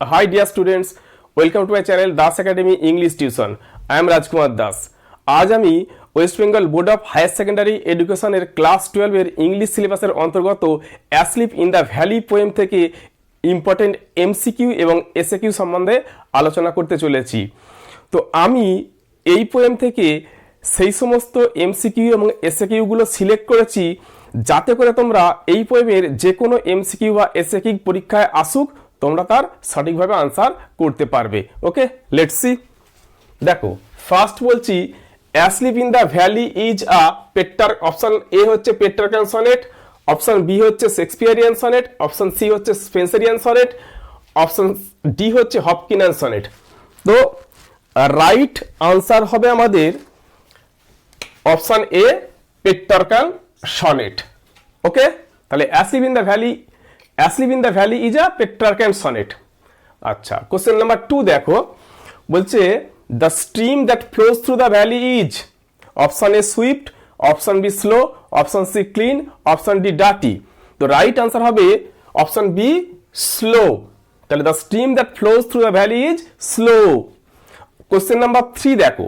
Hi dear students, welcome to my channel Das Academy English Tuition. I am Rajkumar Das. আজ আমি West Bengal Board of Higher Secondary এডুকেশনের class 12 এর English সিলেবাসের অন্তর্গত asleep in the valley poem থেকে important MCQ এবং SAQ সম্বন্ধে আলোচনা করতে চলেছি। তো আমি এই পোয়েম থেকে সেই সমস্ত এমসিকিউ এবং এসএকিউগুলো সিলেক্ট করেছি যাতে করে তোমরা এই পোয়েমের যে কোনো এমসিকিউ বা এসএকিউ পরীক্ষায় আসুক তোমরা তার সঠিকভাবে আনসার করতে পারবে। ওকে, লেটস সি। দেখো, ফার্স্ট বলছি asleep in the valley is a option A হচ্ছে পেট্রার্কান সনেট, অপশন বি হচ্ছে শেক্সপিয়ারিয়ান সনেট, অপশন সি হচ্ছে স্পেন্সারিয়ান সনেট, অপশন ডি হচ্ছে হপকিনান সনেট। তো রাইট আনসার হবে আমাদের অপশন এ পেট্রার্কান সনেট। ওকে, তাহলে asleep in the valley is a Petrarchan sonnet. আচ্ছা, question number 2 দেখো, বলছে the stream that flows through the valley is option A swift, option B slow, option C clean, option D dirty. তো right answer হবে option B slow. তাহলে the stream that flows through the valley is slow. Question number 3 দেখো,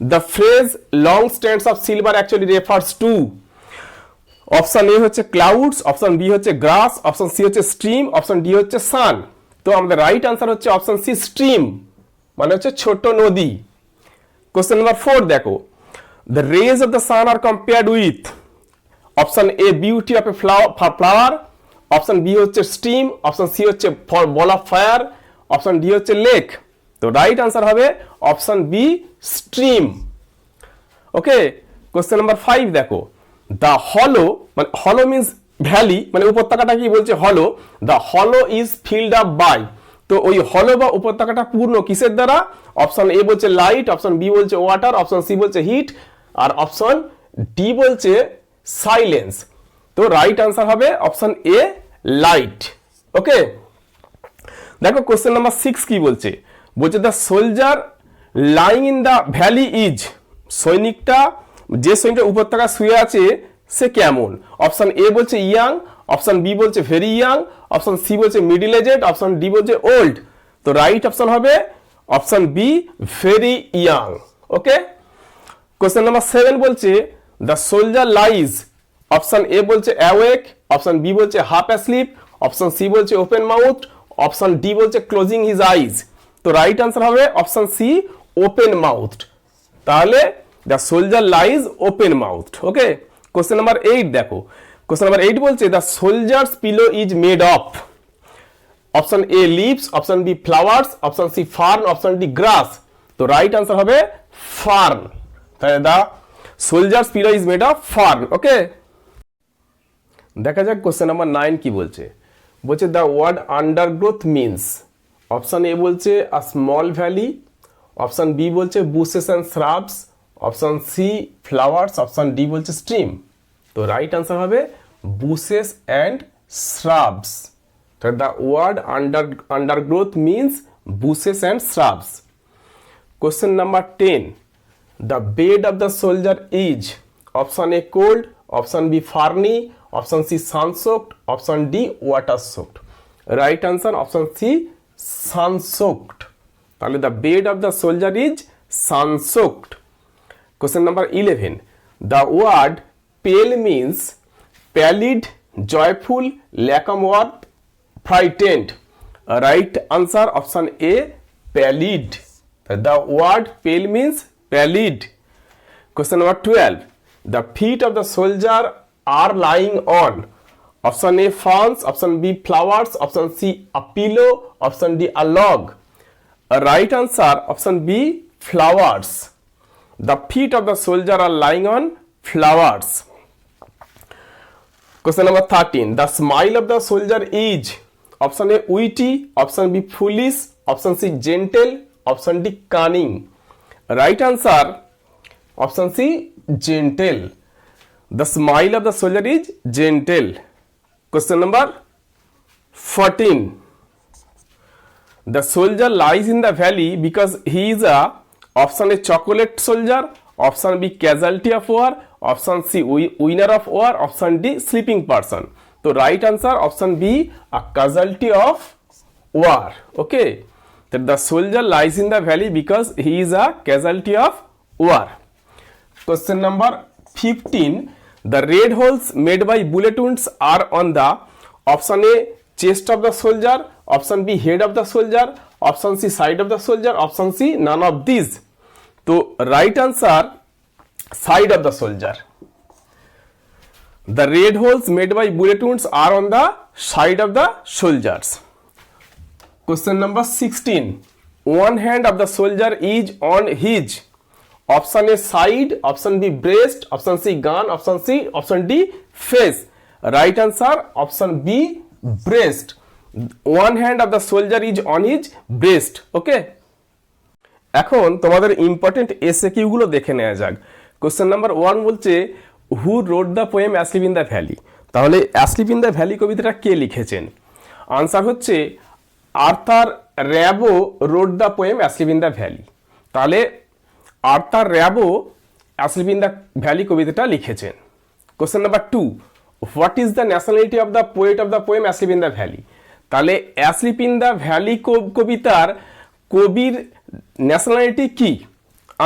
the phrase long stands of silver actually refers to option A হচ্ছে clouds, option B হচ্ছে grass, option C হচ্ছে stream, option D হচ্ছে sun. তো আমাদের right answer হচ্ছে option C stream, মানে হচ্ছে ছোট নদী। কোশ্চেন নাম্বার 4 দেখো, the rays of the sun are compared with option A beauty of a flower, option B হচ্ছে স্ট্রিম, অপশন সি হচ্ছে ball of fire, option D হচ্ছে lake. তো রাইট আনসার হবে option B stream. Okay, question number 5 দেখো, the হলো, মানে হলো means valley, মানে উপত্যকাটা কি বলছে হলো, দ্য হলো ইজ ফিল্ড আপ বাই। তো ওই হলো বা উপত্যকাটা পূর্ণ কিসের দ্বারা? অপশন এ বলছে লাইট, অপশন বি বলছে ওয়াটার, অপশন সি বলছে হিট, আর অপশন ডি বলছে সাইলেন্স। তো রাইট আনসার হবে অপশন এ লাইট। ওকে, দেখো কোশ্চেন নাম্বার 6 কি বলছে, বলছে the soldier lying in the valley is, সৈনিকটা যে সৈনিকটা উপত্যকা শুয়ে আছে সে কেমন? অপশন এ বলছে ইয়াং, অপশন বি বলছে ভেরি ইয়াং, অপশন সি বলছে মিডিল এজেড, অপশন ডি বলছে ওল্ড। তো রাইট অপশন হবে option B very young. Okay, question number 7 বলছে the soldier lies, option A বলছে অ্যাওয়েক, অপশন বি বলছে half asleep, option C বলছে open mouth, option D বলছে closing his eyes. তো right answer হবে option C open mouthed. তাহলে the soldier lies open mouthed. Okay, question number 8 দেখো, question number 8 বলছে the soldier's pillow is made of option A leaves, option B flowers, option C fern, option D grass. তো right answer হবে fern. তাহলে the soldier's pillow is made of fern. Okay, দেখা যাক question number 9 কি বলছে, বলছে the word undergrowth means option A বলছে a small valley, option B বলছে bushes and shrubs, option C flowers, option D বলছে স্ট্রিম। তো রাইট আনসার হবে bushes and shrubs. The word undergrowth means bushes and shrubs. Question number 10, the bed of the soldier is option A cold, option B ferny, option C sun soaked, option D water soaked. Right answer option C sun soaked. তাহলে the bed of the soldier is sun soaked. Question number 11. The word pale means pallid, joyful, lacquerworth, frightened. Right answer option A pallid. The word pale means pallid. Question number 12. The feet of the soldier are lying on option A ferns, option B flowers, option C a pillow, option D a log. Right answer option B flowers. The feet of the soldier are lying on flowers. Question number 13. The smile of the soldier is option A witty, option B foolish, option C gentle, option D cunning. Right answer option C gentle. The smile of the soldier is gentle. Question number 14. The soldier lies in the valley because he is a option A chocolate soldier, option B casualty of war, option C winner of war, option D sleeping person. তো right answer option B, a casualty of war. Okay, that the soldier lies in the valley because he is a casualty of war. Question number 15. The red holes made by bullet wounds are on the option A chest of the soldier, option B head of the soldier, option C side of the soldier, option C none of these. So right answer side of the soldier. The red holes made by bullet wounds are on the side of the soldiers. Question number 16. One hand of the soldier is on his option A side, option B breast, option C gun, option C, option D face. Right answer option B breast. One hand of the soldier is on his breast. Okay. এখন তোমাদের important SAQ গুলো দেখে নেওয়া যাক। Question number 1 বলছে who wrote the poem asleep in the valley. তাহলে asleep in the valley কবিতাটা কে লিখেছেন? আনসার হচ্ছে Arthur Rimbaud wrote the poem asleep in the valley. তাহলে Arthur Rimbaud asleep in the valley কবিতাটা লিখেছেন। Question number 2, what is the nationality of the poet of the poem asleep in the valley. তাহলে asleep in the valley কবিতার কবির nationality কি?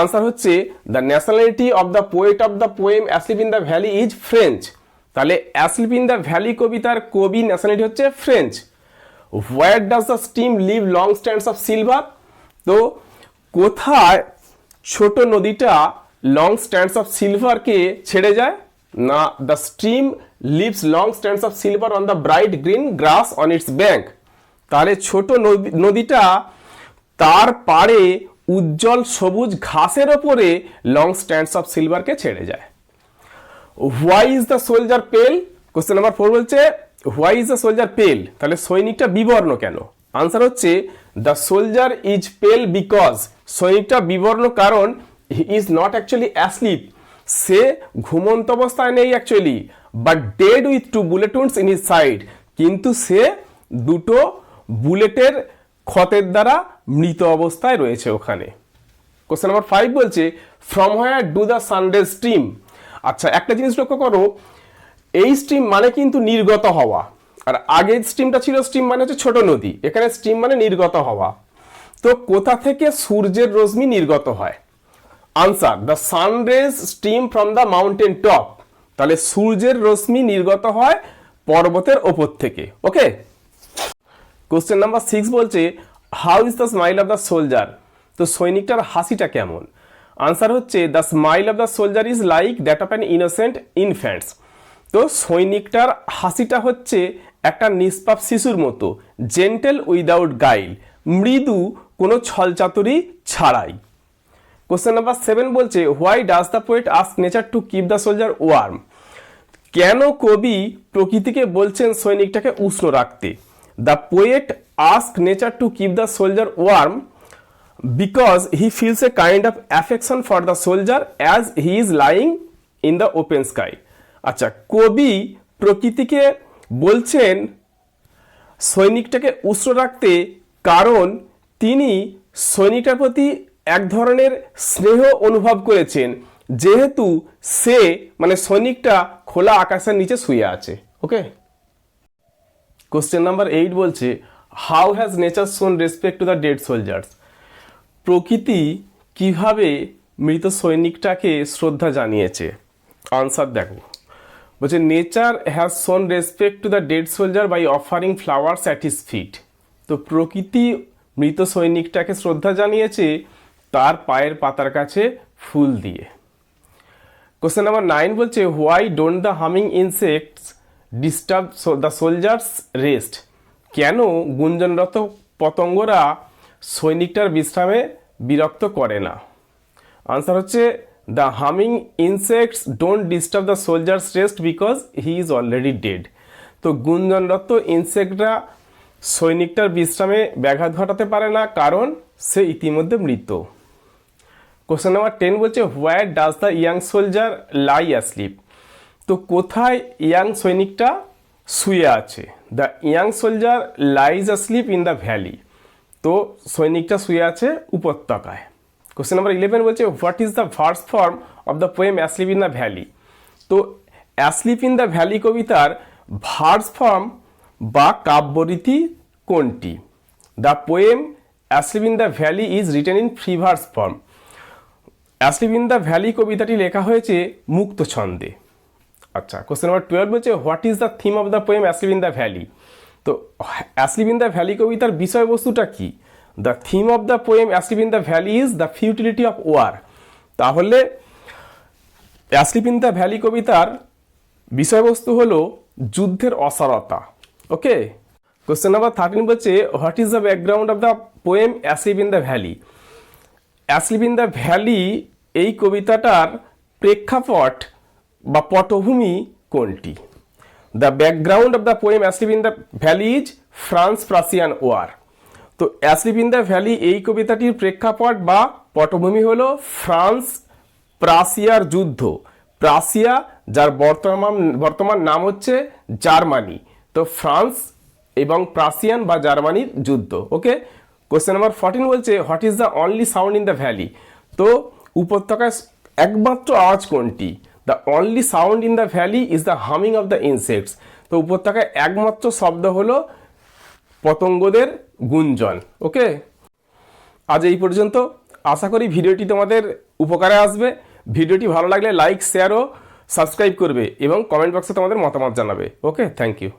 Answer হচ্ছে the nationality of the poet of the poem asleep in the valley is French. তাহলে asleep in the valley কবিতার কবির nationality হচ্ছে French. Where does the stream live long stands of silver. তো কোথায় ছোট নদীটা লং স্ট্যান্ডস অফ সিলভারকে ছেড়ে যায়? না, the stream leaves long stands of silver on the bright green grass on its bank. তাহলে ছোট নদীটা তার পাড়ে উজ্জ্বল সবুজ ঘাসের ওপরে লং স্ট্যান্ডস অফ সিলভারকে ছেড়ে যায়। হোয়াই ইজ দ্য সোলজার পেল। কোশ্চেন নাম্বার 4 বলছে হোয়াই ইজ দ্য সোলজার পেল। তাহলে সৈনিকটা বিবর্ণ কেন? আনসার হচ্ছে the soldier is pale because, সৈনিকটা বিবর্ণ কারণ he is not actually asleep, সে ঘুমন্ত অবস্থায় নেই actually, but dead with 2 bullet wounds in his side, কিন্তু সে দুটো বুলেটের ক্ষতের দ্বারা মৃত অবস্থায় রয়েছে ওখানে। কোশ্চেন নাম্বার 5 বলছে from where do the sun rays stream. আচ্ছা, একটা জিনিস লক্ষ্য করো, এই স্ট্রিম মানে কিন্তু নির্গত হওয়া, আর আগের স্ট্রিমটা ছিল স্ট্রিম মানে হচ্ছে ছোট নদী, এখানে স্ট্রিম মানে নির্গত হওয়া। তো কোথা থেকে সূর্যের রশ্মি নির্গত হয়? Answer the sun rays stream from the mountain top. তাহলে সূর্যের রশ্মি নির্গত হয় পর্বতের ওপর থেকে। ওকে। কোশ্চেন নাম্বার 6 বলছে how is the smile of the soldier. তো সৈনিকটার হাসিটা কেমন? আনসার হচ্ছে the smile of the soldier is like that of an innocent infants. তো সৈনিকটার হাসিটা হচ্ছে একটা নিষ্পাপ শিশুর মতো, জেন্টেল উইদাউট গাইল, মৃদু, কোনো ছলচাতুরি ছাড়াই। কোশ্চেন নাম্বার 7 বলছে why does the poet ask nature to keep the soldier warm. কেন কবি প্রকৃতিকে বলছেন সৈনিকটাকে উষ্ণ রাখতে? The poet ask nature to keep the soldier warm because he feels a kind of affection for the soldier as he is lying in the open sky. আচ্ছা, কবি প্রকৃতিকে বলছেন সৈনিকটাকে উষ্ণ রাখতে কারণ তিনি সৈনিকটার প্রতি এক ধরনের স্নেহ অনুভব করেছেন, যেহেতু সে মানে সৈনিকটা খোলা আকাশের নিচে শুয়ে আছে। ওকে। কোশ্চেন নাম্বার 8 বলছে how has nature shown respect to the dead soldiers. প্রকৃতি কিভাবে মৃত সৈনিকটাকে শ্রদ্ধা জানিয়েছে? আনসার দেখো, বলছে nature has shown respect to the dead soldier by offering flowers at his feet. তো প্রকৃতি মৃত সৈনিকটাকে শ্রদ্ধা জানিয়েছে তার পায়ের পাতার কাছে ফুল দিয়ে। কোশ্চেন নাম্বার 9 বলছে why don't the humming insects disturb the soldier's rest. কেন গুঞ্জনরত পতঙ্গরা সৈনিকটার বিশ্রামে বিরক্ত করে না? আনসার হচ্ছে the humming insects don't disturb the soldier's rest because he is already dead. তো গুঞ্জনরত ইনসেক্টরা সৈনিকটার বিশ্রামে ব্যাঘাত ঘটাতে পারে না কারণ সে ইতিমধ্যে মৃত। কোশ্চেন নাম্বার 10 বলছে where does the young soldier lie asleep. তো কোথায় ইয়াং সৈনিকটা শুয়ে আছে? The young soldier lies asleep in the valley. তো সৈনিকটা শুয়ে আছে উপত্যকায়। কোশ্চেন নাম্বার 11 বলছে what is the verse form of the poem asleep in the valley. তো অ্যাসলিপ ইন দ্য ভ্যালি কবিতার ভার্স ফর্ম বা কাব্যরীতি কোনটি? The poem asleep in the valley is written in free verse form. Asleep in the valley কবিতাটি লেখা হয়েছে মুক্ত ছন্দে। আচ্ছা, কোশ্চেন নাম্বার 12 বলছে what is the theme of the poem asleep in the valley. তো অ্যাসলিপ ইন দ্য ভ্যালি কবিতার বিষয়বস্তুটা কি? The theme of the poem asleep in the valley is the futility of war. তাহলে asleep in the valley কবিতার বিষয়বস্তু হলো যুদ্ধের অসারতা। ওকে, question number 13 বলছে what is the background of the poem asleep in the valley. Asleep in the valley এই কবিতাটার প্রেক্ষাপট বা পটভূমি কোনটি? The background of the poem asleep in the valley is France Prussian war. তো অ্যাসলিপ ইন দ্য ভ্যালি এই কবিতাটির প্রেক্ষাপট বা পটভূমি হলো ফ্রান্স প্রাসিয়ার যুদ্ধ। প্রাসিয়া যার বর্তমান নাম হচ্ছে জার্মানি। তো ফ্রান্স এবং প্রাসিয়ান বা জার্মানির যুদ্ধ। ওকে, কোশ্চেন নাম্বার 14 বলছে what is the only sound in the valley. তো উপত্যকায় একমাত্র আওয়াজ কোনটি? The only sound in the valley is the humming of the insects. তো উপত্যকায় একমাত্র শব্দ হলো পতঙ্গদের গুঞ্জন। ওকে, আজ এই পর্যন্ত। আশা করি ভিডিওটি তোমাদের উপকারে আসবে। ভিডিওটি ভালো লাগলে লাইক, শেয়ার ও সাবস্ক্রাইব করবে এবং কমেন্ট বক্সে তোমাদের মতামত জানাবে। ওকে, থ্যাংক ইউ।